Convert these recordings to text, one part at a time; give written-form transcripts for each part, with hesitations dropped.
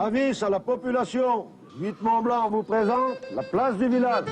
Avis à la population, 8 Mont-Blanc vous présente la place du village.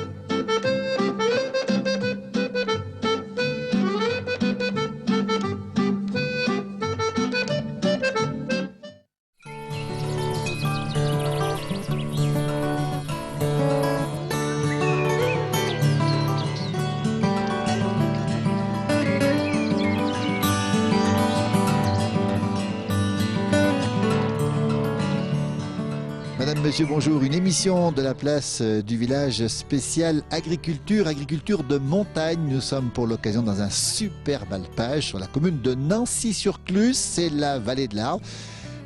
Madame, Monsieur, bonjour. Une émission de la place du village spéciale agriculture, agriculture de montagne. Nous sommes pour l'occasion dans un superbe alpage sur la commune de Nancy-sur-Cluse. C'est la vallée de l'Arve.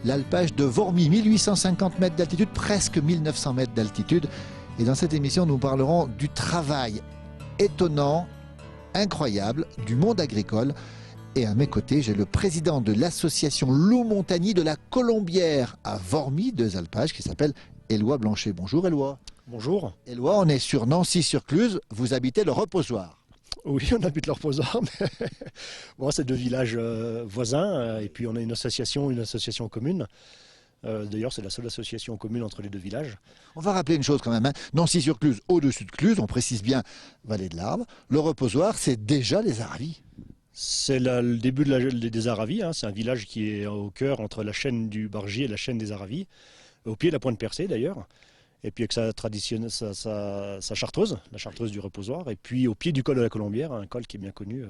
L'alpage de Vormy, 1850 mètres d'altitude, presque 1900 mètres d'altitude. Et dans cette émission, nous parlerons du travail étonnant, incroyable, du monde agricole. Et à mes côtés, j'ai le président de l'association Loup Montagny de la Colombière à Vormy, deux alpages, qui s'appelle Éloi Blanchet. Bonjour Éloi. Bonjour. Éloi, on est sur Nancy-sur-Cluse, vous habitez le Reposoir. Oui, on habite le Reposoir, mais bon, c'est deux villages voisins, et puis on a une association commune. D'ailleurs, c'est la seule association commune entre les deux villages. On va rappeler une chose quand même, hein. Nancy-sur-Cluse, au-dessus de Cluse, on précise bien vallée de l'Arve. Le Reposoir, c'est déjà les Aravis. C'est le début des Aravis, hein. C'est un village qui est au cœur entre la chaîne du Bargier et la chaîne des Aravis, au pied de la Pointe Percée d'ailleurs, et puis avec sa chartreuse, la chartreuse du Reposoir, et puis au pied du col de la Colombière, un col qui est bien connu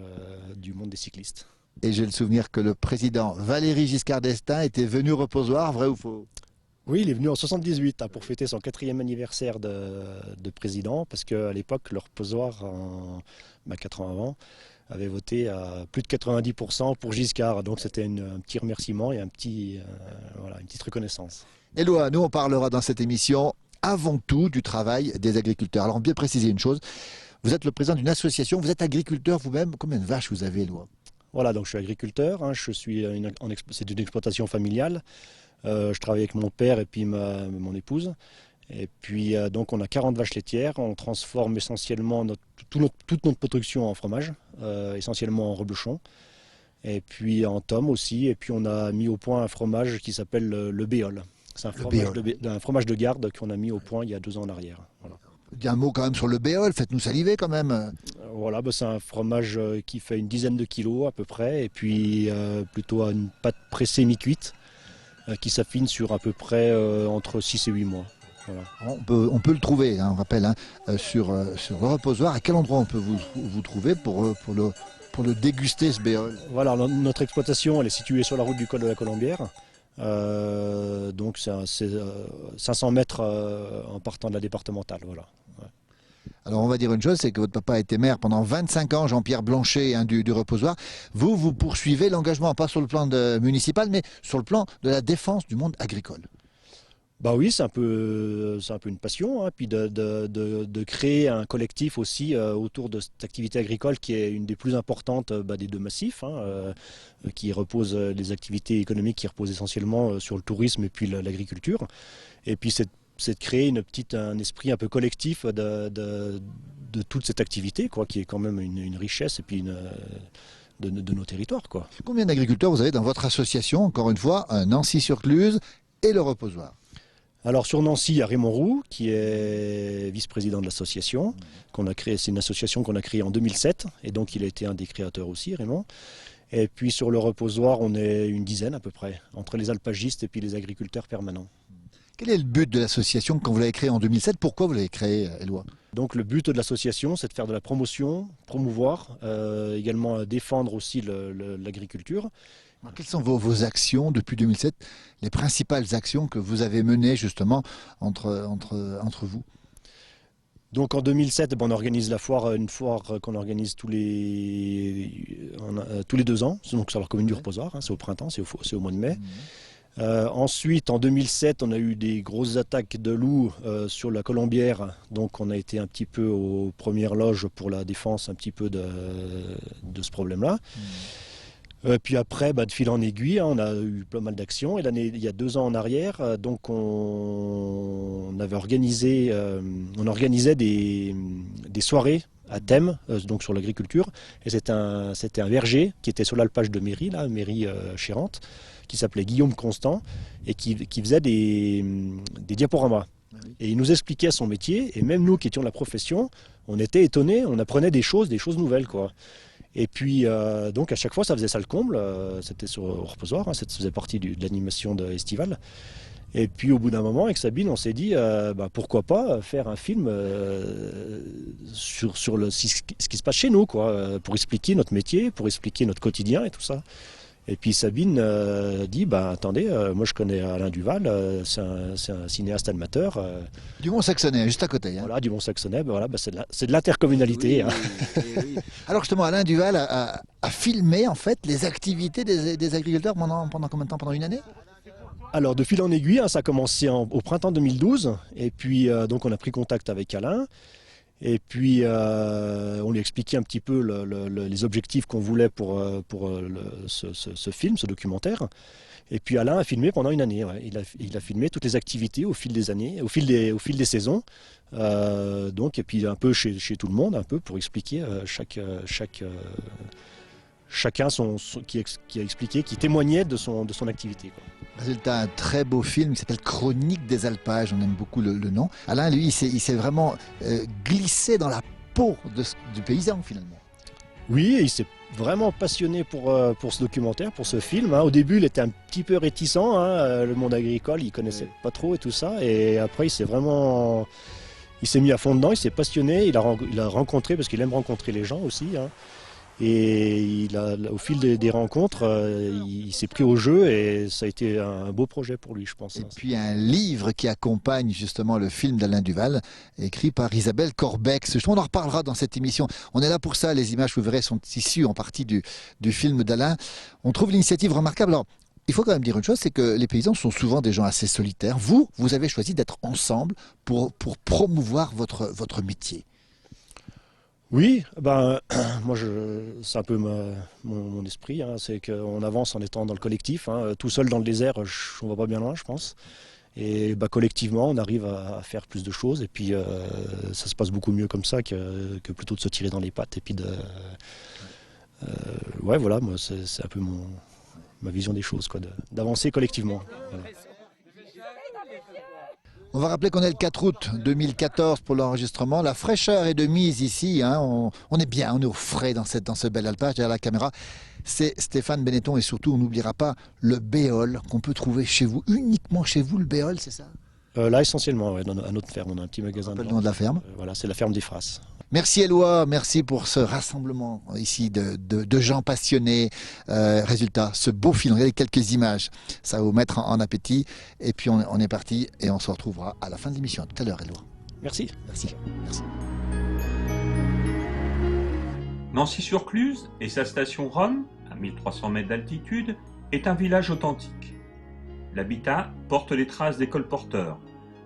du monde des cyclistes. Et j'ai le souvenir que le président Valéry Giscard d'Estaing était venu au Reposoir, vrai ou faux? Oui, il est venu en 78 pour fêter son 4e anniversaire de président, parce qu'à l'époque, le Reposoir, 4 ans avant, avait voté à plus de 90% pour Giscard. Donc c'était un petit remerciement et une petite reconnaissance. Éloi, nous on parlera dans cette émission avant tout du travail des agriculteurs. Alors bien préciser une chose, vous êtes le président d'une association, vous êtes agriculteur vous-même. Combien de vaches vous avez, Éloi? Voilà, donc je suis agriculteur, hein, c'est une exploitation familiale. Je travaille avec mon père et puis mon épouse. Et puis donc on a 40 vaches laitières, on transforme essentiellement toute notre production en fromage, essentiellement en reblochon, et puis en tome aussi, et puis on a mis au point un fromage qui s'appelle le béol. C'est un fromage de garde qu'on a mis au point il y a 2 ans en arrière. Voilà. Un mot quand même sur le béol, faites-nous saliver quand même. Voilà, c'est un fromage qui fait une dizaine de kilos à peu près, et puis plutôt à une pâte pressée mi-cuite, qui s'affine sur à peu près entre 6 et 8 mois. Voilà. On peut le trouver, hein, on rappelle, hein, sur le Reposoir. À quel endroit on peut vous trouver pour le déguster, ce béol? Voilà, notre exploitation elle est située sur la route du col de la Colombière. Donc c'est 500 mètres en partant de la départementale. Voilà. Ouais. Alors on va dire une chose, c'est que votre papa a été maire pendant 25 ans, Jean-Pierre Blanchet, hein, du Reposoir. Vous poursuivez l'engagement, pas sur le plan municipal, mais sur le plan de la défense du monde agricole. Bah oui, c'est un peu une passion, hein, puis de créer un collectif aussi autour de cette activité agricole qui est une des plus importantes des deux massifs, hein, qui repose les activités économiques qui reposent essentiellement sur le tourisme et puis l'agriculture. Et puis c'est de créer un esprit un peu collectif de toute cette activité, quoi, qui est quand même une richesse et puis de nos territoires, quoi. Combien d'agriculteurs vous avez dans votre association, encore une fois, Nancy-sur-Cluse et le Reposoir? Alors sur Nancy, il y a Raymond Roux, qui est vice-président de l'association, qu'on a créé. C'est une association qu'on a créée en 2007, et donc il a été un des créateurs aussi, Raymond. Et puis sur le Reposoir, on est une dizaine à peu près, entre les alpagistes et puis les agriculteurs permanents. Quel est le but de l'association quand vous l'avez créée en 2007? Pourquoi vous l'avez créée, Éloi? Donc le but de l'association, c'est de faire de la promotion, promouvoir, également défendre aussi l'agriculture. Alors, quelles sont vos actions depuis 2007, les principales actions que vous avez menées justement entre vous? Donc en 2007, on organise une foire qu'on organise tous les 2 ans, donc sur la commune du Reposoir, hein, c'est au printemps, c'est au mois de mai. Ensuite, en 2007, on a eu des grosses attaques de loups sur la Colombière, donc on a été un petit peu aux premières loges pour la défense un petit peu de ce problème-là. Puis après, de fil en aiguille, hein, on a eu pas mal d'actions. Et il y a 2 ans en arrière, donc on organisait des soirées à thème, donc sur l'agriculture. Et c'était un verger qui était sur l'alpage de Méry, là, Méry Chérante, qui s'appelait Guillaume Constant, et qui faisait des diaporamas. Et il nous expliquait son métier, et même nous qui étions de la profession, on était étonnés, on apprenait des choses nouvelles, quoi. Et puis, donc à chaque fois, ça faisait ça le comble, c'était au reposoir, hein, ça faisait partie de l'animation estivale. Et puis au bout d'un moment, avec Sabine, on s'est dit, pourquoi pas faire un film sur ce qui se passe chez nous, quoi, pour expliquer notre métier, pour expliquer notre quotidien et tout ça. Et puis Sabine dit, attendez, moi je connais Alain Duval, c'est un cinéaste animateur. Du Mont-Saxonnais, juste à côté. Hein. Voilà, du Mont-Saxonnais, c'est de l'intercommunalité. Oui, hein. oui. Alors justement, Alain Duval a filmé en fait les activités des agriculteurs pendant combien de temps? Pendant une année? Alors de fil en aiguille, hein, ça a commencé au printemps 2012, et puis donc on a pris contact avec Alain. Et puis, on lui a expliqué un petit peu les objectifs qu'on voulait pour ce film, ce documentaire. Et puis Alain a filmé pendant une année. Ouais. Il a filmé toutes les activités au fil des années, au fil des saisons. Donc, et puis un peu chez tout le monde, un peu pour expliquer chacun qui a expliqué, qui témoignait de son activité, quoi. Résultat, un très beau film qui s'appelle Chronique des alpages, on aime beaucoup le nom. Alain, lui, il s'est vraiment glissé dans la peau du paysan finalement. Oui, il s'est vraiment passionné pour ce documentaire, pour ce film. Hein. Au début, il était un petit peu réticent, hein, le monde agricole, il connaissait pas trop et tout ça. Et après, il s'est mis à fond dedans, il s'est passionné, il a rencontré, parce qu'il aime rencontrer les gens aussi. Hein. Et au fil des rencontres, il s'est pris au jeu et ça a été un beau projet pour lui, je pense. Et puis un livre qui accompagne justement le film d'Alain Duval, écrit par Isabelle Corbex. On en reparlera dans cette émission. On est là pour ça, les images, vous verrez, sont issues en partie du film d'Alain. On trouve l'initiative remarquable. Alors, il faut quand même dire une chose, c'est que les paysans sont souvent des gens assez solitaires. Vous avez choisi d'être ensemble pour promouvoir votre métier. Oui, moi c'est un peu mon esprit, hein, c'est qu'on avance en étant dans le collectif, hein, tout seul dans le désert, on va pas bien loin, je pense. Et collectivement, on arrive à faire plus de choses, et puis ça se passe beaucoup mieux comme ça que plutôt de se tirer dans les pattes. Et puis voilà, moi c'est un peu ma vision des choses, quoi, d'avancer collectivement. Voilà. On va rappeler qu'on est le 4 août 2014 pour l'enregistrement. La fraîcheur est de mise ici. Hein. On est bien, on est au frais dans ce bel alpage. Derrière la caméra, c'est Stéphane Benetton. Et surtout, on n'oubliera pas le béol qu'on peut trouver chez vous, uniquement chez vous, le béol, c'est ça? Là, essentiellement, ouais, à notre ferme. On a un petit magasin. Le nom de la ferme? Voilà, c'est la ferme des Frasses. Merci Éloi, merci pour ce rassemblement ici de gens passionnés. Résultat, ce beau film, regardez quelques images, ça va vous mettre en appétit. Et puis on est parti et on se retrouvera à la fin de l'émission. À tout à l'heure Éloi. Merci. Merci. Nancy-sur-Cluse et sa station Rome, à 1300 mètres d'altitude, est un village authentique. L'habitat porte les traces des colporteurs,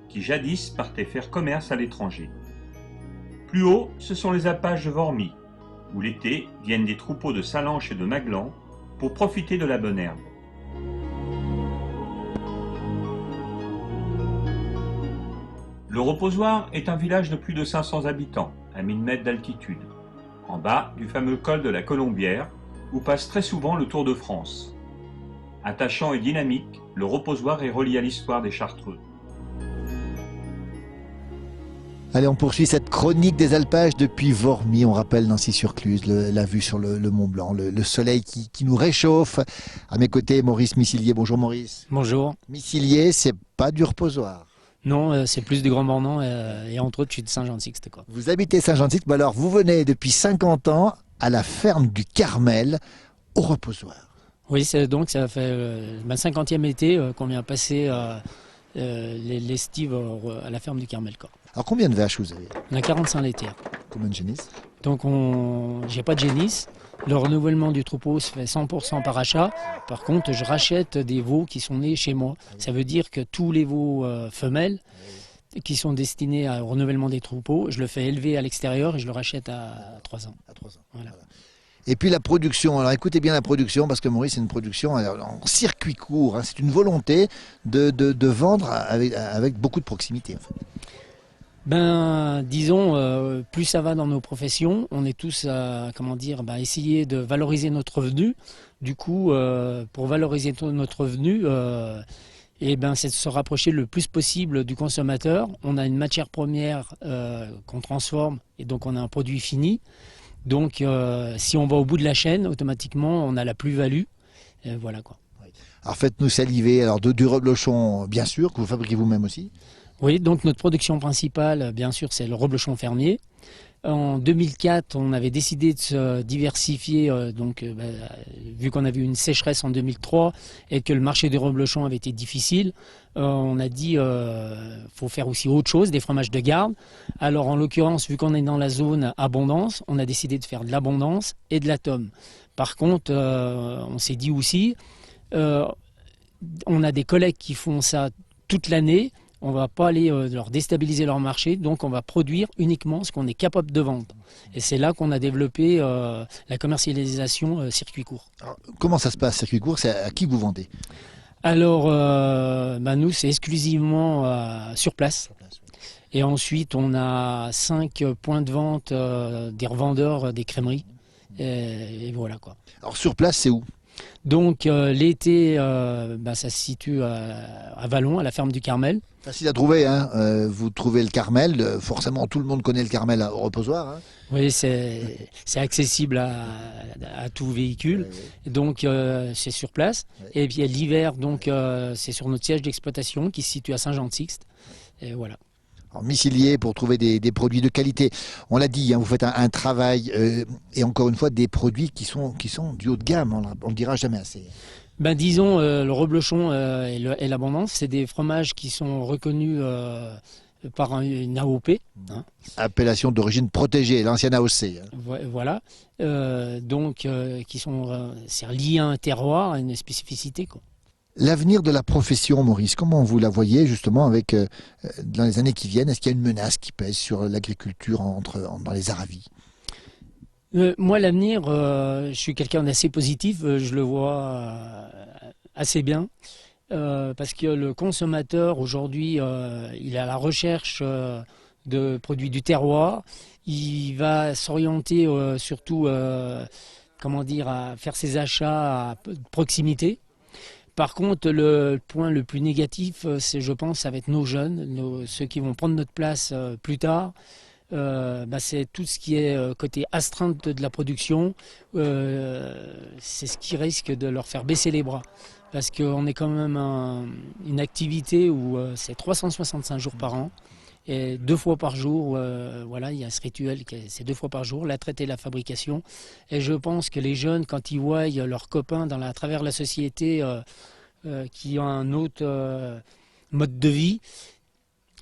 qui jadis partaient faire commerce à l'étranger. Plus haut, ce sont les alpages de Vormy, où l'été viennent des troupeaux de salanches et de maglans pour profiter de la bonne herbe. Le Reposoir est un village de plus de 500 habitants, à 1000 mètres d'altitude, en bas du fameux col de la Colombière, où passe très souvent le Tour de France. Attachant et dynamique, le Reposoir est relié à l'histoire des Chartreux. Allez, on poursuit cette chronique des alpages depuis Vormy. On rappelle Nancy-sur-Cluse, la vue sur le Mont Blanc, le soleil qui nous réchauffe. À mes côtés, Maurice Missilier. Bonjour Maurice. Bonjour. Missilier, c'est pas du Reposoir. Non, c'est plus du Grand Bornand et entre autres, je suis de Saint-Jean-de-Sixte, quoi. Vous habitez Saint-Jean-de-Sixte, mais alors vous venez depuis 50 ans à la ferme du Carmel, au Reposoir. Oui, donc ça fait ma 50e été qu'on vient passer l'estive à la ferme du Carmel, quoi. Alors combien de vaches vous avez? On a 45 laitières. Combien de génisses? Donc j'ai pas de génisse. Le renouvellement du troupeau se fait 100% par achat. Par contre, je rachète des veaux qui sont nés chez moi. Ça veut dire que tous les veaux femelles qui sont destinés au renouvellement des troupeaux, je le fais élever à l'extérieur et je le rachète à 3 ans. À 3 ans. Voilà. Et puis la production, alors écoutez bien la production, parce que Maurice, c'est une production en circuit court, hein. C'est une volonté de vendre avec beaucoup de proximité. En fait. Ben, disons, plus ça va dans nos professions, on est tous à, comment dire, essayer de valoriser notre revenu. Du coup, pour valoriser notre revenu, c'est de se rapprocher le plus possible du consommateur. On a une matière première qu'on transforme et donc on a un produit fini. Donc, si on va au bout de la chaîne, automatiquement, on a la plus-value. Voilà quoi. Alors faites-nous saliver alors du reblochon, bien sûr, que vous fabriquez vous-même aussi. Oui, donc notre production principale, bien sûr, c'est le reblochon fermier. En 2004, on avait décidé de se diversifier, vu qu'on avait eu une sécheresse en 2003 et que le marché des reblochons avait été difficile, on a dit faut faire aussi autre chose, des fromages de garde. Alors en l'occurrence, vu qu'on est dans la zone abondance, on a décidé de faire de l'abondance et de la tome. Par contre, on s'est dit aussi, on a des collègues qui font ça toute l'année. On ne va pas aller leur déstabiliser leur marché, donc on va produire uniquement ce qu'on est capable de vendre. Et c'est là qu'on a développé la commercialisation circuit court. Alors, comment ça se passe, circuit court? C'est à qui vous vendez? Alors, nous, c'est exclusivement sur place. Et ensuite, on a 5 points de vente des revendeurs des crèmeries. Et voilà quoi. Alors sur place, c'est où? Donc l'été, ça se situe à Vallon, à la ferme du Carmel. Facile à trouver, hein. Vous trouvez le Carmel, forcément tout le monde connaît le Carmel au reposoir. Hein. Oui, c'est accessible à tout véhicule, donc c'est sur place. Et puis l'hiver, donc c'est sur notre siège d'exploitation qui se situe à Saint-Jean-de-Sixte. Et voilà. Alors, Missilier pour trouver des produits de qualité. On l'a dit, hein, vous faites un travail et encore une fois des produits qui sont du haut de gamme, on ne le dira jamais assez. Disons, le reblochon et l'abondance, c'est des fromages qui sont reconnus par une AOP. Hein. Appellation d'origine protégée, l'ancienne AOC. Hein. Voilà, qui sont c'est lié à un terroir, à une spécificité, quoi. L'avenir de la profession, Maurice, comment vous la voyez justement dans les années qui viennent? Est-ce qu'il y a une menace qui pèse sur l'agriculture dans les Aravis? Moi, l'avenir, je suis quelqu'un d'assez positif, je le vois assez bien, parce que le consommateur aujourd'hui, il est à la recherche de produits du terroir, il va s'orienter surtout, à faire ses achats à proximité. Par contre, le point le plus négatif, je pense, ça va être nos jeunes, ceux qui vont prendre notre place plus tard. C'est tout ce qui est côté astreinte de la production. C'est ce qui risque de leur faire baisser les bras. Parce qu'on est quand même une activité où c'est 365 jours par an. Et 2 fois par jour, il y a ce rituel, c'est 2 fois par jour, la traite et la fabrication. Et je pense que les jeunes, quand ils voient leurs copains à travers la société qui ont un autre mode de vie,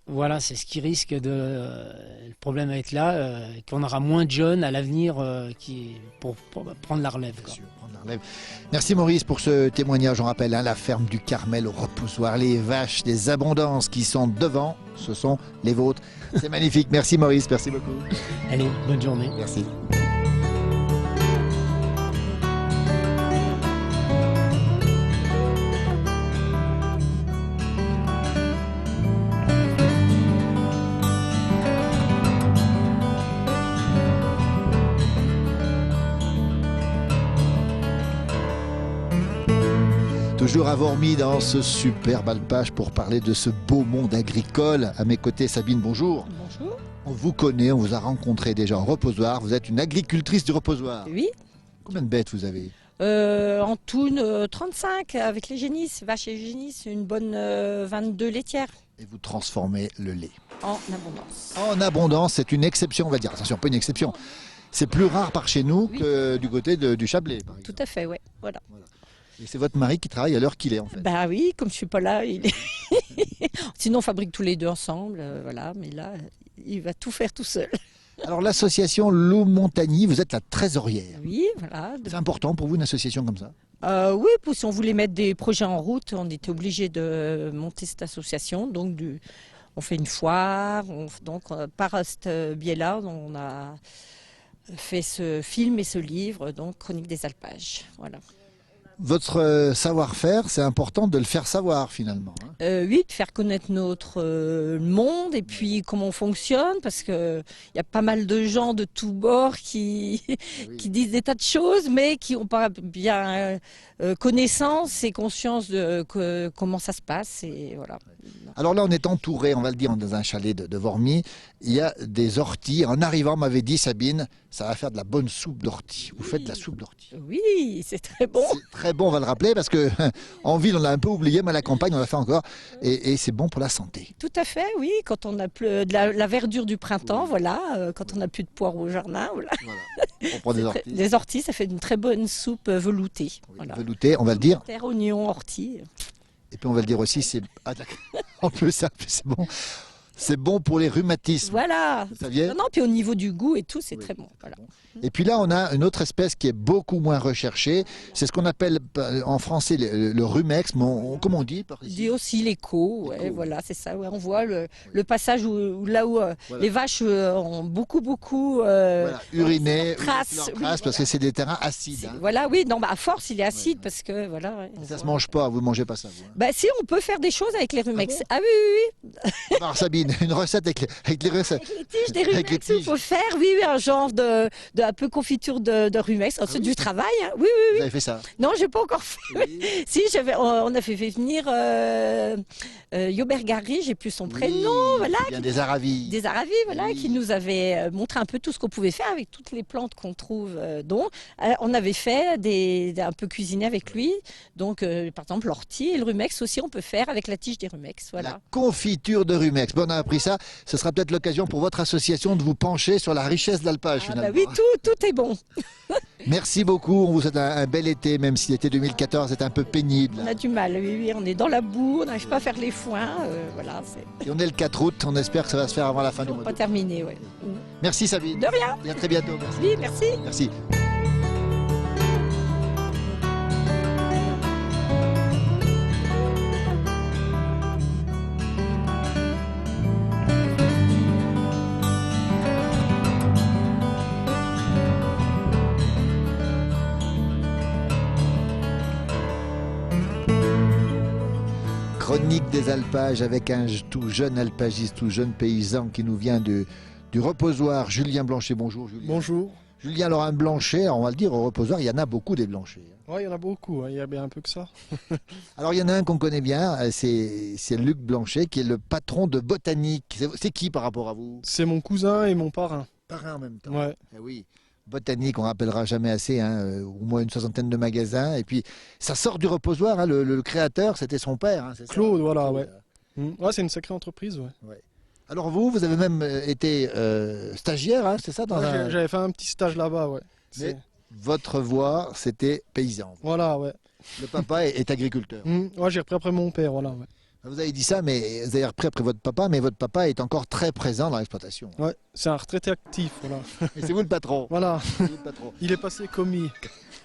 voilà, c'est ce qui risque le problème va être là, qu'on aura moins de jeunes à l'avenir pour prendre la relève. Quoi. Merci Maurice pour ce témoignage. On rappelle la ferme du Carmel au reposoir, les vaches des abondances qui sont devant, ce sont les vôtres. C'est magnifique. Merci Maurice, merci beaucoup. Allez, bonne journée. Merci. Toujours à Wormy dans ce superbe alpage pour parler de ce beau monde agricole. À mes côtés, Sabine, bonjour. Bonjour. On vous connaît, on vous a rencontré déjà en reposoir. Vous êtes une agricultrice du reposoir. Oui. Combien de bêtes vous avez? En tout, 35 avec les génisses, vaches et génisses, une bonne 22 laitières. Et vous transformez le lait. En abondance. En abondance, c'est une exception, on va dire. Attention, pas une exception. C'est plus rare par chez nous que du côté du Chablais, par exemple. Tout à fait, oui. Voilà. Et c'est votre mari qui travaille à l'heure qu'il est, en fait. Bah oui, comme je suis pas là, sinon on fabrique tous les deux ensemble, voilà. Mais là, il va tout faire tout seul. Alors l'association L'Eau Montagny, vous êtes la trésorière. Oui, voilà. C'est important pour vous une association comme ça? Oui, si on voulait mettre des projets en route, on était obligé de monter cette association. Donc on fait une foire, par ce biais-là, on a fait ce film et ce livre, donc Chronique des alpages. Voilà. Votre savoir-faire, c'est important de le faire savoir finalement. Hein. Oui, de faire connaître notre monde et puis comment on fonctionne, parce que il y a pas mal de gens de tous bords qui disent des tas de choses, mais qui n'ont pas bien connaissance et conscience de comment ça se passe. Et voilà. Alors là, on est entouré, on va le dire, dans un chalet de Wormy. Il y a des orties. En arrivant, m'avait dit Sabine, ça va faire de la bonne soupe d'ortie. Vous faites de la soupe d'ortie. Oui, c'est très bon. C'est très bon, on va le rappeler, parce que en ville, on l'a un peu oublié, mais à la campagne, on l'a fait encore. Et c'est bon pour la santé. Tout à fait, oui. Quand on a plus de la verdure du printemps, voilà. Quand on n'a plus de poires au jardin, voilà. Voilà. On prend des orties. Des orties, ça fait une très bonne soupe veloutée. Oui, Voilà. velouté, on va le dire. Terre, oignon, ortie. Et puis on va le dire aussi, c'est en plus c'est bon. C'est bon pour les rhumatismes. Voilà. Vous saviez? Non, puis au niveau du goût et tout, c'est Oui, très bon. Voilà. Et puis là, on a une autre espèce qui est beaucoup moins recherchée. C'est ce qu'on appelle en français le rumex. Mais comment on dit par On ici? dit aussi l'écho, ouais, L'écho. voilà, c'est ça. Ouais, on voit le passage là où Voilà. les vaches ont beaucoup Voilà, uriné, traces, leur oui, trace, parce que c'est des terrains acides. Hein. Voilà, oui, non, bah, à force, il est acide parce que voilà. Ouais, on Ça se voit. mange pas, vous mangez pas ça. Vous, hein. Bah si, on peut faire des choses avec les rumex. bon Ah oui, Alors Sabine, une recette avec les recettes. avec les tiges des Avec les rumex, il tiges. faut faire, oui, un genre de un peu confiture de rumex. C'est du travail, hein. Oui. Vous avez fait ça? Non, j'ai pas encore fait. Oui. Si, on a fait venir Yobert Gary, j'ai plus son prénom, voilà. Il vient des Aravis. Des Aravis, voilà, Oui. qui nous avaient montré un peu tout ce qu'on pouvait faire avec toutes les plantes qu'on trouve. On avait fait un peu cuisiné avec lui. Donc, par exemple, l'ortie et le rumex aussi, on peut faire avec la tige des rumex. Voilà. La confiture de rumex. Bon, on a appris ça. Ce sera peut-être l'occasion pour votre association de vous pencher sur la richesse de l'alpage, Ah, finalement. bah oui, tout est bon. Merci beaucoup. On vous souhaite un bel été, même si l'été 2014 est un peu pénible. On a du mal, oui, on est dans la boue, on n'arrive pas à faire les foins. Voilà, c'est Et on est le 4 août. On espère que ça va se faire avant la fin du mois pas d'août. terminé. Ouais. Merci Sabine. De rien. Et à très bientôt. Merci. Oui, merci. Merci. Chronique des alpages avec un tout jeune alpagiste, tout jeune paysan qui nous vient du reposoir. Julien Blanchet, bonjour Julien. Bonjour. Julien Laurent Blanchet, on va le dire, au reposoir, il y en a beaucoup des Blanchets. Oui, il y en a beaucoup, hein. Il y a bien un peu que ça. Alors il y en a un qu'on connaît bien, c'est Luc Blanchet qui est le patron de Botanique. C'est qui par rapport à vous? C'est mon cousin et mon parrain. Parrain en même temps. Ouais. Eh oui. Botanique, on rappellera jamais assez, hein, au moins une soixantaine de magasins. Et puis ça sort du reposoir, hein, le créateur, c'était son père. Hein, c'est ça? Claude, voilà, Claude, ouais. Ouais, c'est une sacrée entreprise, ouais. Alors vous avez même été stagiaire, hein, c'est ça dans Ouais, un... J'avais fait un petit stage là-bas, ouais. Mais votre voie, c'était paysan. Voilà, ouais. Le papa est agriculteur. Ouais, j'ai repris après mon père, voilà, ouais. Vous avez dit ça, mais vous avez repris après votre papa, mais votre papa est encore très présent dans l'exploitation. Ouais, c'est un retraité actif, voilà. Et c'est vous le patron. Voilà, C'est vous le patron. il est passé commis.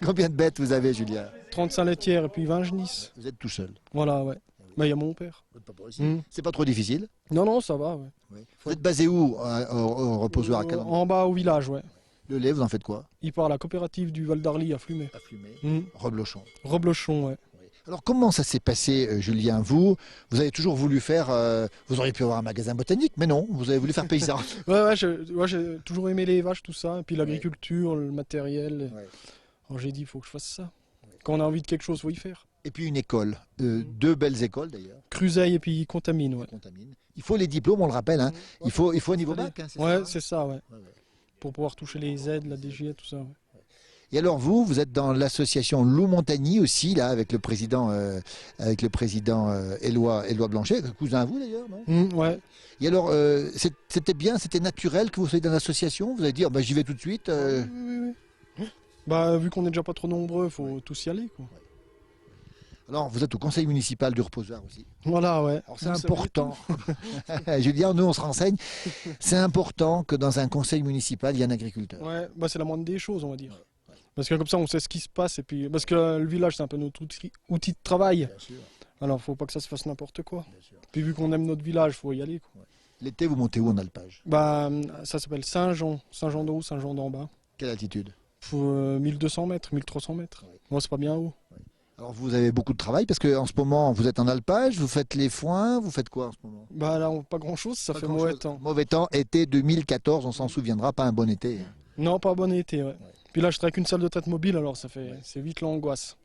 Combien de bêtes vous avez, Julien? 35 laitières et puis 20 genisses. Vous êtes tout seul. Voilà, ouais. Mais il y a mon père. Votre papa aussi. Mm. C'est pas trop difficile. Non, ça va, ouais. Vous êtes basé où au reposoir à quel endroit? En bas au village, ouais. Le lait, vous en faites quoi? Il part à la coopérative du Val d'Arly à Flumet. À Flumet. Mm. Reblochon. Reblochon, ouais. Alors comment ça s'est passé, Julien? Vous avez toujours voulu faire... vous auriez pu avoir un magasin botanique, mais non, vous avez voulu faire paysan. Ouais, j'ai toujours aimé les vaches, tout ça. Et puis l'agriculture, le matériel. Ouais. Alors j'ai dit, il faut que je fasse ça. Quand on a envie de quelque chose, il faut y faire. Et puis une école, deux belles écoles d'ailleurs. Cruseille et puis Contamine, ouais. Contamine. Il faut les diplômes, on le rappelle. Hein. Il faut un niveau bac. Hein, Ouais, ça c'est ça, ouais. Ouais. Pour pouvoir toucher les aides, la DGA, tout ça. Ouais. Et alors vous êtes dans l'association Loup Montagny aussi, là, avec le président Éloi Blanchet, cousin à vous d'ailleurs, non? Ouais. Et alors, c'était bien, c'était naturel que vous soyez dans l'association? Vous allez dire, bah, j'y vais tout de suite. Oui. Bah, vu qu'on n'est déjà pas trop nombreux, il faut tous y aller, quoi. Alors, vous êtes au conseil municipal du reposoir aussi. Voilà, ouais. Alors, c'est Vous savez important. Julien, nous, on se renseigne. C'est important que dans un conseil municipal, il y ait un agriculteur. tout. Ouais, bah, c'est la moindre des choses, on va dire. Parce que comme ça, on sait ce qui se passe. Et puis... Parce que le village, c'est un peu notre outil de travail. Bien sûr, Alors, faut pas que ça se fasse n'importe quoi. bien sûr. Puis vu qu'on aime notre village, faut y aller, quoi. L'été, vous montez où en alpage? Bah, ça s'appelle Saint-Jean. Saint-Jean d'en haut, Saint-Jean d'en bas. Quelle altitude? 1200 mètres, 1300 mètres. Ouais. Moi, c'est pas bien haut. Alors vous avez beaucoup de travail parce qu'en ce moment vous êtes en alpage, vous faites les foins, vous faites quoi en ce moment? Bah là, pas grand-chose, ça Pas fait grand-chose. mauvais temps. Mauvais temps, été 2014, on s'en souviendra, pas un bon été. Non, pas bon été, ouais. Puis là, je travaille qu'une salle de traite mobile, alors c'est vite l'angoisse.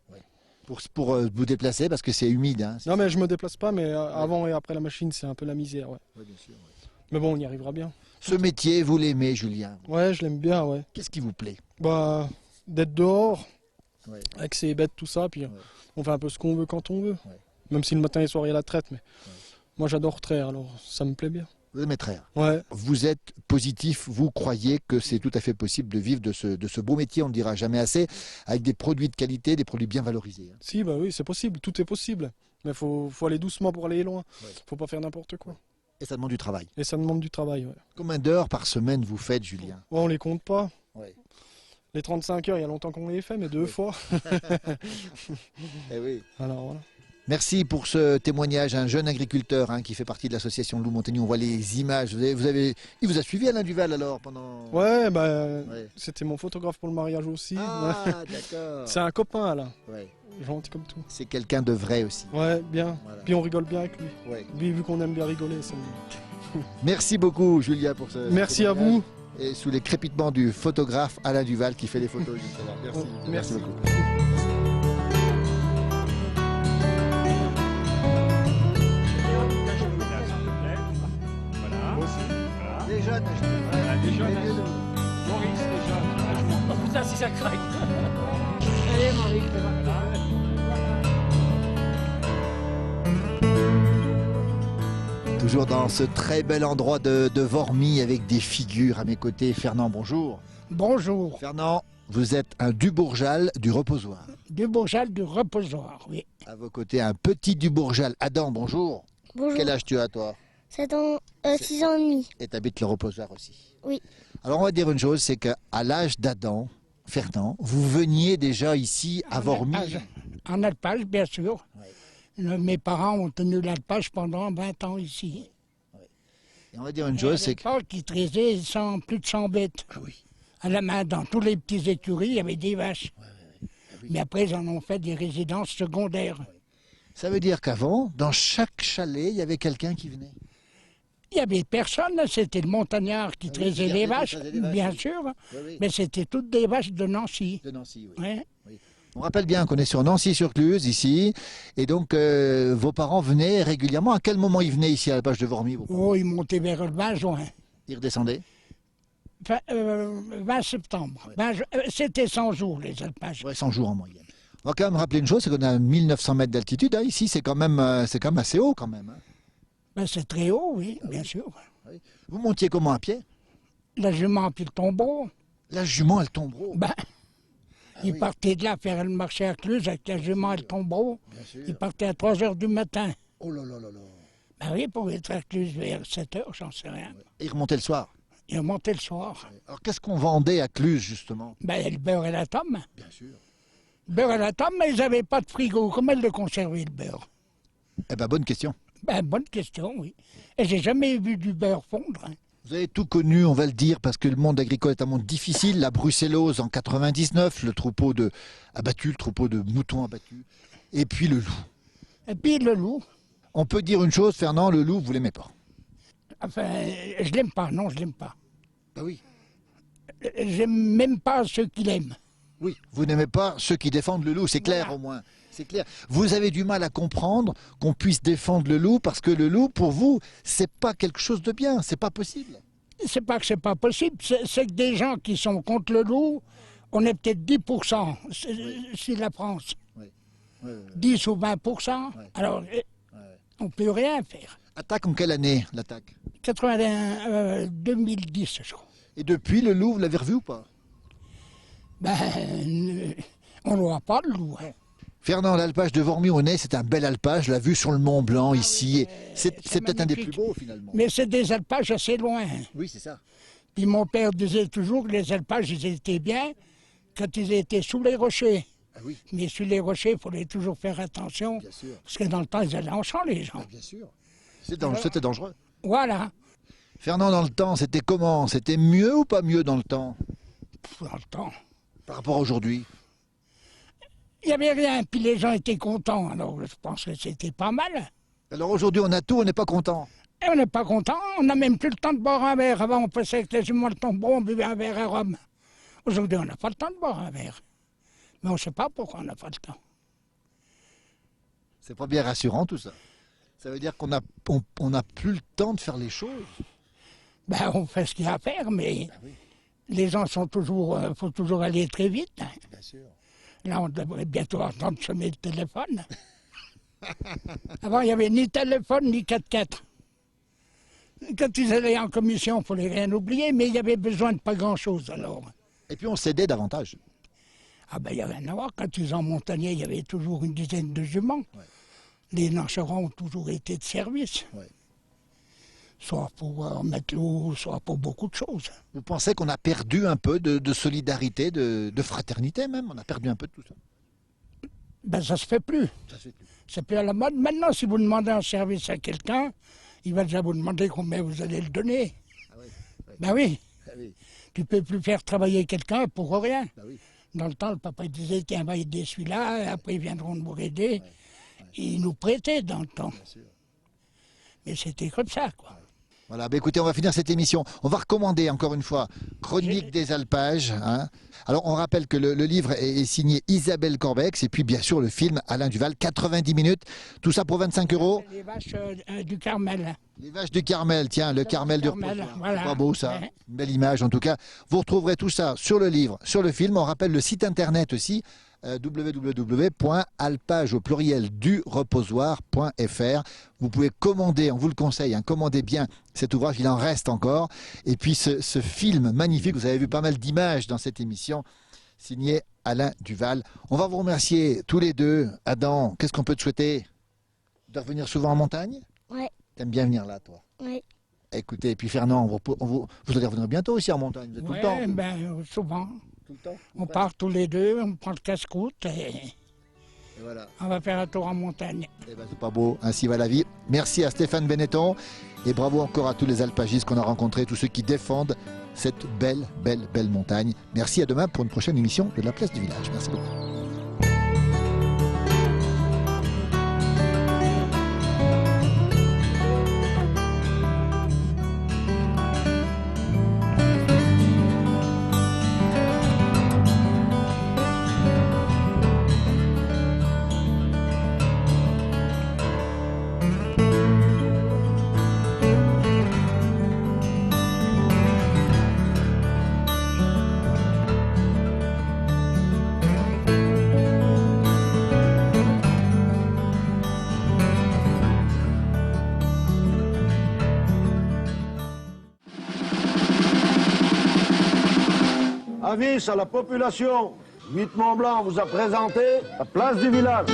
Pour vous déplacer parce que c'est humide. Hein. Non, mais je me déplace pas, mais avant et après la machine, c'est un peu la misère, ouais. Ouais, bien sûr, ouais. Mais bon, on y arrivera bien. Ce métier, vous l'aimez, Julien? Ouais, je l'aime bien, ouais. Qu'est-ce qui vous plaît? Bah, d'être dehors, Ouais. avec ses bêtes, tout ça, puis on fait un peu ce qu'on veut quand on veut. Ouais. Même si le matin et le soir, il y a la traite, mais moi j'adore traire, alors ça me plaît bien. Vous aimez traire. Ouais. Vous êtes positif, vous croyez que c'est tout à fait possible de vivre de ce beau métier, on ne dira jamais assez, avec des produits de qualité, des produits bien valorisés. Hein. Si, bah oui, c'est possible, tout est possible. Mais faut aller doucement pour aller loin. Ouais. Faut pas faire n'importe quoi. Et ça demande du travail. Et ça demande du travail, ouais. Combien d'heures par semaine vous faites, Julien? Ouais, on les compte pas. Ouais. Les 35 heures, il y a longtemps qu'on les fait, mais 2 fois. Eh oui. Alors voilà. Merci pour ce témoignage, un jeune agriculteur hein, qui fait partie de l'association Loup Montagny. On voit les images. Il vous a suivi Alain Duval alors pendant. Ouais, bah Ouais. c'était mon photographe pour le mariage aussi. Ah, Ouais. d'accord. C'est un copain là, Ouais. gentil comme tout. C'est quelqu'un de vrai aussi. Ouais, bien. Voilà. Puis on rigole bien avec lui. Ouais. Lui, vu qu'on aime bien rigoler, ça me... Merci beaucoup, Julia, pour ce. Merci à témoignage. vous. Et sous les crépitements du photographe Alain Duval qui fait les photos justement. Merci. Merci. beaucoup. Les jeunes, Maurice, déjà. Putain, si ça craque. Allez, Marie. Toujours dans ce très bel endroit de Vormy avec des figures à mes côtés. Fernand, bonjour. Bonjour, Fernand, vous êtes un Dubourjal du reposoir. du Bourjal du reposoir, oui. À vos côtés, un petit Dubourjal. Adam, bonjour. Bonjour, Quel âge tu as, toi? 7 ans, 6 ans et demi. Et tu habites le reposoir aussi. Oui. Alors, on va dire une chose, c'est qu'à l'âge d'Adam, Fernand, vous veniez déjà ici à Vormy. En alpage, bien sûr. Ouais. Mes parents ont tenu l'alpage pendant 20 ans ici. Et on va dire une chose, c'est que... Ils traisaient plus de 100 bêtes. Ah oui. À la main, dans tous les petits écuries, il y avait des vaches. Ah oui. Mais après, ils en ont fait des résidences secondaires. Ça veut dire qu'avant, dans chaque chalet, il y avait quelqu'un qui venait. Il n'y avait personne, c'était le montagnard qui Ah oui, traisait qui les gardait, vaches, qui traisait les vaches, bien oui. sûr. Oui. Mais c'était toutes des vaches de Nancy. De Nancy, oui. Ouais. On rappelle bien qu'on est sur Nancy-sur-Cluse, ici. Et donc, vos parents venaient régulièrement. À quel moment ils venaient ici à la page de Vormy, vos parents? Oh, ils montaient vers le 20 juin. Ils redescendaient? 20 septembre. 20 c'était 100 jours, les alpages. Ouais, 100 jours en moyenne. On va quand même rappeler une chose, c'est qu'on a 1900 mètres d'altitude. Hein. Ici, c'est quand même assez haut quand même. Hein. Ben, c'est très haut, oui, bien sûr. Vous montiez comment à pied? La jument puis le tombeau, La jument, elle tombe haut. ben, il oui. partait de là faire le marché à Cluse avec la jument et le tombeau. Bien sûr. Il partait à 3 heures du matin. Oh là là là là. Ben oui, pour être à Cluse vers 7 heures, j'en sais rien. Et il remontait le soir. Il remontait le soir. Alors, qu'est-ce qu'on vendait à Cluse, justement? Ben, le beurre et la tome. Bien sûr. Le beurre et la tome, mais ils n'avaient pas de frigo. Comment ils le conservaient, le beurre? Eh ben, bonne question. Ben, bonne question, oui. Et j'ai jamais vu du beurre fondre. Hein. Vous avez tout connu, on va le dire, parce que le monde agricole est un monde difficile. La brucellose en 99, le troupeau abattu, le troupeau de moutons abattus, et puis le loup. Et puis le loup, On peut dire une chose, Fernand, le loup, vous l'aimez pas? enfin, je l'aime pas, non, je l'aime pas. Bah oui. J'aime même pas ceux qui l'aiment. Oui, vous n'aimez pas ceux qui défendent le loup, c'est clair Voilà. au moins. C'est clair. Vous avez du mal à comprendre qu'on puisse défendre le loup parce que le loup, pour vous, c'est pas quelque chose de bien, c'est pas possible. C'est pas que c'est pas possible, c'est que des gens qui sont contre le loup, on est peut-être 10%, c'est la France. Ouais. 10 ou 20%, alors on peut rien faire. Attaque en quelle année, l'attaque? 2010, je crois. Et depuis, le loup, vous l'avez revu ou pas? Ben, on ne voit pas le loup. Hein. Fernand, l'alpage de Vormy-on-Est, c'est un bel alpage, je l'ai vu sur le Mont Blanc ici. C'est peut-être un des plus magnifique. beaux finalement. Mais c'est des alpages assez loin. Oui, c'est ça. Puis mon père disait toujours que les alpages, ils étaient bien quand ils étaient sous les rochers. Ah oui, Mais sous les rochers, il fallait toujours faire attention. bien sûr. Parce que dans le temps, ils allaient en champ, les gens. Ah, bien sûr. C'était dangereux. Voilà. Fernand, dans le temps, c'était comment? C'était mieux ou pas mieux dans le temps? Dans le temps. Par rapport à aujourd'hui? Il n'y avait rien, puis les gens étaient contents, alors je pense que c'était pas mal. Alors aujourd'hui, on a tout, on n'est pas content. Et on n'est pas content, on n'a même plus le temps de boire un verre. Avant, on passait avec les jumeaux le tombeau, on buvait un verre à Rome. Aujourd'hui, on n'a pas le temps de boire un verre. Mais on ne sait pas pourquoi on n'a pas le temps. C'est pas bien rassurant tout ça. Ça veut dire qu'on n'a plus le temps de faire les choses. Ben, on fait ce qu'il y a à faire, mais les gens sont toujours, faut toujours aller très vite. Bien sûr. Là, on devrait bientôt entendre sonner le téléphone. Avant, il n'y avait ni téléphone, ni 4x4. Quand ils allaient en commission, il ne fallait rien oublier, mais il y avait besoin de pas grand-chose alors. Et puis on s'aidait davantage. Ah ben, il n'y a rien à voir. Quand ils en montagnais, il y avait toujours une dizaine de juments. Ouais. Les nancherons ont toujours été de service. Ouais. Soit pour mettre l'eau, soit pour beaucoup de choses. Vous pensez qu'on a perdu un peu de solidarité, de fraternité même? On a perdu un peu de tout ça? Ben ça se fait plus. Ça se fait plus. C'est plus à la mode. Maintenant, si vous demandez un service à quelqu'un, il va déjà vous demander combien vous allez le donner. Ah oui, oui. Ben oui. Ah oui. Tu ne peux plus faire travailler quelqu'un pour rien. Ben oui. Dans le temps, le papa disait, tiens, va aider celui-là, après ils viendront nous aider. Ouais. Ouais. Il nous prêtait dans le temps. Bien sûr. Mais c'était comme ça, quoi. Ouais. Voilà, bah écoutez, on va finir cette émission. On va recommander encore une fois Chronique des alpages. Hein. Alors on rappelle que le livre est signé Isabelle Corbex et puis bien sûr le film Alain Duval, 90 minutes. Tout ça pour 25 €. Les vaches du Carmel. Les vaches du Carmel, tiens, le Carmel du reposoir. Voilà. C'est pas beau ça, une belle image en tout cas. Vous retrouverez tout ça sur le livre, sur le film. On rappelle le site internet aussi, www.alpage au pluriel du reposoir.fr. Vous pouvez commander, on vous le conseille, hein, commandez bien cet ouvrage, il en reste encore. Et puis ce film magnifique, vous avez vu pas mal d'images dans cette émission, signé Alain Duval. On va vous remercier tous les deux. Adam, qu'est-ce qu'on peut te souhaiter? De revenir souvent en montagne? Ouais. T'aimes bien venir là, toi? Oui. Écoutez, et puis Fernand, vous allez revenir bientôt aussi en montagne, vous êtes tout le temps? Ben, souvent. Tout le temps. On part tous les deux, on prend le casse-croûte et voilà. On va faire un tour en montagne. Eh ben, c'est pas beau, ainsi va la vie. Merci à Stéphane Benetton et bravo encore à tous les alpagistes qu'on a rencontrés, tous ceux qui défendent cette belle montagne. Merci, à demain pour une prochaine émission de La Place du Village. Merci beaucoup. Avis à la population, Huit Mont Blanc vous a présenté la place du village.